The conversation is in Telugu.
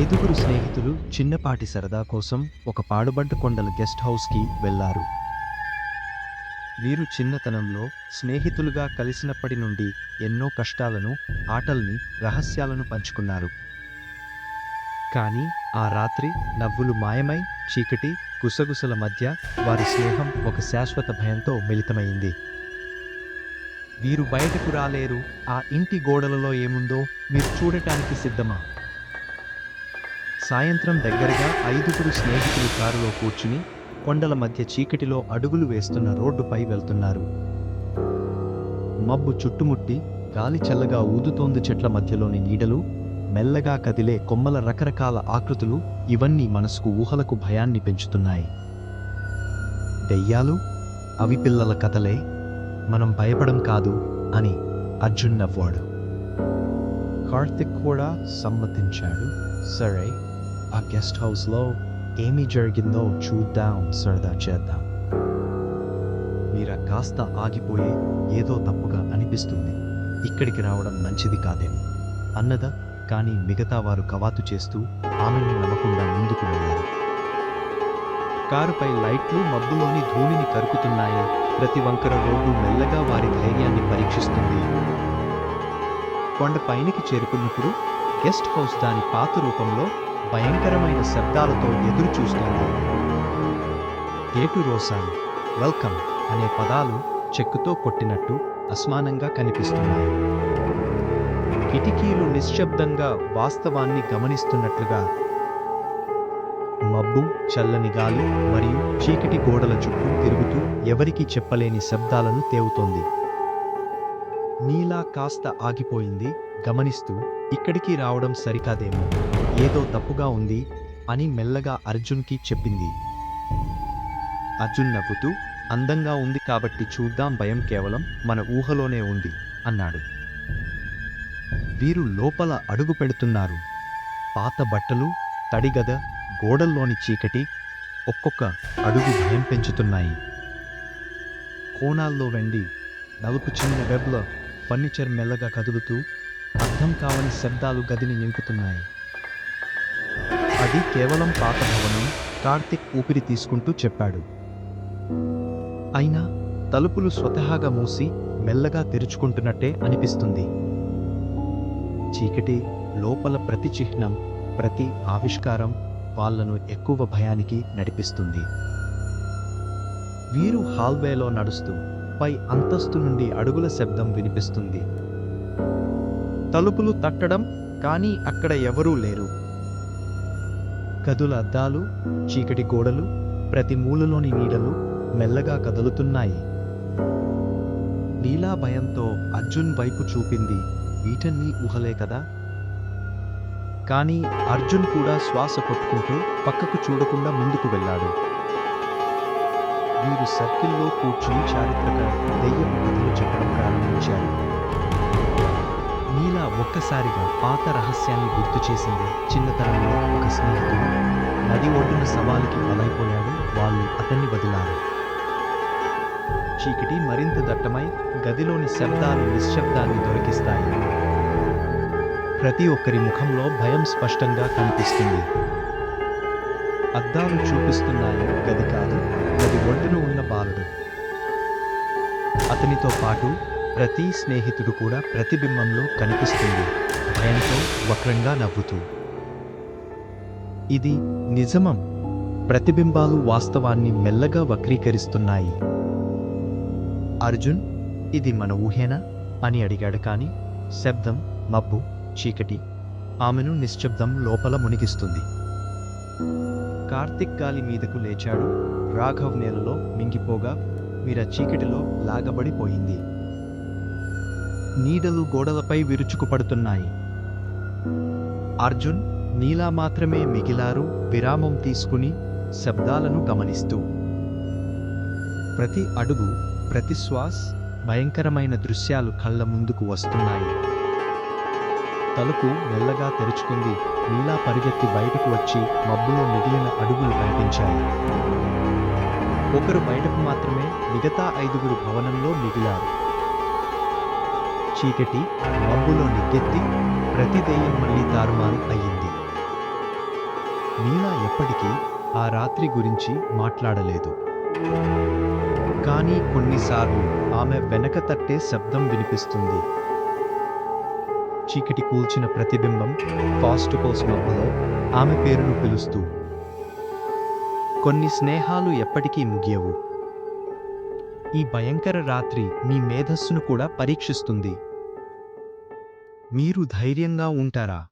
ఐదుగురు స్నేహితులు చిన్నపాటి సరదా కోసం ఒక పాడుబడ్డ కొండల గెస్ట్ హౌస్కి వెళ్లారు. వీరు చిన్నతనంలో స్నేహితులుగా కలిసినప్పటి నుండి ఎన్నో కష్టాలను, ఆటల్ని, రహస్యాలను పంచుకున్నారు. కానీ ఆ రాత్రి నవ్వులు మాయమై, చీకటి, గుసగుసల మధ్య వారి స్నేహం ఒక శాశ్వత భయంతో మిళితమైంది. వీరు బయటకు రాలేరు, ఆ ఇంటి గోడలలో ఏముందో మీరు చూడటానికి సిద్ధమా? సాయంత్రం దగ్గరగా ఐదుగురు స్నేహితులు కారులో కూర్చుని కొండల మధ్య చీకటిలో అడుగులు వేస్తున్న రోడ్డుపై వెళ్తున్నారు. మబ్బు చుట్టుముట్టి గాలి చల్లగా ఊదుతోంది. చెట్ల మధ్యలోని నీడలు, మెల్లగా కదిలే కొమ్మల రకరకాల ఆకృతులు, ఇవన్నీ మనసుకు ఊహలకు భయాన్ని పెంచుతున్నాయి. దెయ్యాలు? అవి పిల్లల కథలే, మనం భయపడం కాదు అని అర్జున్ నవ్వాడు. కార్తిక్ కూడా సమ్మతించాడు. సరే, ఆ గెస్ట్ హౌస్లో ఏమి జరిగిందో చూద్దాం, సరదా చేద్దాం. మీరా కాస్త ఆగిపోయే, ఏదో తప్పుగా అనిపిస్తుంది, ఇక్కడికి రావడం మంచిది కాదేమో అన్నదా. కానీ మిగతా వారు కవాతు చేస్తూ ఆమెను నమ్మకుండా ముందుకు వెళ్ళారు. కారుపై లైట్లు మబ్బులోని ధూళిని కరుకుతున్నాయి. ప్రతి వంకర రోడ్డు మెల్లగా వారి ధైర్యాన్ని పరీక్షిస్తుంది. కొండపైనికి చేరుకున్నప్పుడు గెస్ట్ హౌస్ దాని పాత రూపంలో భయంకరమైన శబ్దాలతో ఎదురు చూస్తోంది. గేటు రోసాలు, వెల్కమ్ అనే పదాలు చెక్కుతో కొట్టినట్టు అసమానంగా కనిపిస్తున్నాయి. కిటికీలు నిశ్శబ్దంగా వాస్తవాన్ని గమనిస్తున్నట్లుగా. మబ్బు, చల్లని గాలి మరియు చీకటి గోడల చుట్టూ తిరుగుతూ ఎవరికీ చెప్పలేని శబ్దాలను తేవుతోంది. నీలా కాస్త ఆగిపోయింది, గమనిస్తూ. ఇక్కడికి రావడం సరికాదేమో, ఏదో తప్పుగా ఉంది అని మెల్లగా అర్జున్కి చెప్పింది. అర్జున్ నవ్వుతూ, అందంగా ఉంది కాబట్టి చూద్దాం, భయం కేవలం మన ఊహలోనే ఉంది అన్నాడు. వీరు లోపల అడుగు పెడుతున్నారు. పాత బట్టలు, తడిగద, గోడల్లోని చీకటి ఒక్కొక్క అడుగు భయం పెంచుతున్నాయి. కోణాల్లో వెండి, నలుపు చిన్న వెబ్ల ఫర్నిచర్ మెల్లగా కదులుతూ అర్థం కావని శబ్దాలు గదిని నింపుతున్నాయి. అది కేవలం పాత భవనం, కార్తిక్ ఊపిరి తీసుకుంటూ చెప్పాడు. అయినా తలుపులు స్వతహాగా మూసి మెల్లగా తెరుచుకుంటున్నట్టే అనిపిస్తుంది. చీకటి, లోపల ప్రతి చిహ్నం, ప్రతి ఆవిష్కారం వాళ్లను ఎక్కువ భయానికి నడిపిస్తుంది. వీరు హాల్వేలో నడుస్తూ పై అంతస్తు నుండి అడుగుల శబ్దం వినిపిస్తుంది. తలుపులు తట్టడం, కానీ అక్కడ ఎవరూ లేరు. గదుల అద్దాలు, చీకటి గోడలు, ప్రతి మూలలోని నీడలు మెల్లగా కదులుతున్నాయి. నీలా భయంతో అర్జున్ వైపు చూపింది. వీటన్నీ ఊహలే కదా? కానీ అర్జున్ కూడా శ్వాస కొట్టుకుంటూ పక్కకు చూడకుండా ముందుకు వెళ్ళాడు. వీరు సర్కిల్లో కూర్చుని చారిత్రక దెయ్యపు కథలు చెప్పడం ప్రారంభించారు. నీలా ఒక్కసారిగా పాత రహస్యాన్ని గుర్తు చేసింది. చిన్నతనంలో ఒక స్నేహితుడు నది ఒడ్డున సవాలుకి బలైపోయాడు. వాళ్ళు అతన్ని వదిలారు. చీకటి మరింత దట్టమై గదిలోని శబ్దాలు నిశ్శబ్దాన్ని దొరికిస్తాయి. ప్రతి ఒక్కరి ముఖంలో భయం స్పష్టంగా కనిపిస్తుంది. అద్దాలు చూపిస్తున్నాయి, గది కాదు, గది ఒడ్డున ఉన్న బాలుడు. అతనితో పాటు ప్రతి స్నేహితుడు కూడా ప్రతిబింబంలో కనిపిస్తుంది, భయంతో వక్రంగా నవ్వుతూ. ఇది నిజమం. ప్రతిబింబాలు వాస్తవాన్ని మెల్లగా వక్రీకరిస్తున్నాయి. అర్జున్, ఇది మన ఊహేనా అని అడిగాడు. కాని శబ్దం, మబ్బు, చీకటి ఆమెను నిశ్శబ్దం లోపల మునిగిస్తుంది. కార్తిక్ గాలి మీదకు లేచాడు. రాఘవ్ నేలలో మింగిపోగా మీరా చీకటిలో లాగబడిపోయింది. నీడలు గోడలపై విరుచుకుపడుతున్నాయి. అర్జున్, నీలా మాత్రమే మిగిలారు, విరామం తీసుకుని శబ్దాలను గమనిస్తూ. ప్రతి అడుగు, ప్రతి శ్వాస్, భయంకరమైన దృశ్యాలు కళ్ళ ముందుకు వస్తున్నాయి. తలుపు మెల్లగా తెరుచుకుంది. నీలా పరిగెత్తి బయటకు వచ్చి మబ్బులో మిగిలిన అడుగులు కనిపించాయి. ఒకరు బయటకు మాత్రమే, మిగతా ఐదుగురు భవనంలో మిగిలారు. చీకటి మబ్బులో నిగ్గెత్తి ప్రతి దెయ్యం మళ్ళీ తారుమారు అయ్యింది. నీలా ఎప్పటికీ ఆ రాత్రి గురించి మాట్లాడలేదు. కానీ కొన్నిసార్లు ఆమె వెనక తట్టే శబ్దం వినిపిస్తుంది. చీకటి కూల్చిన ప్రతిబింబం ఫాస్టుకోస్ మబ్బులో ఆమె పేరును పిలుస్తూ. కొన్ని స్నేహాలు ఎప్పటికీ ముగియవు. ఈ భయంకర రాత్రి మీ మేధస్సును కూడా పరీక్షిస్తుంది. మీరు ధైర్యంగా ఉంటారా?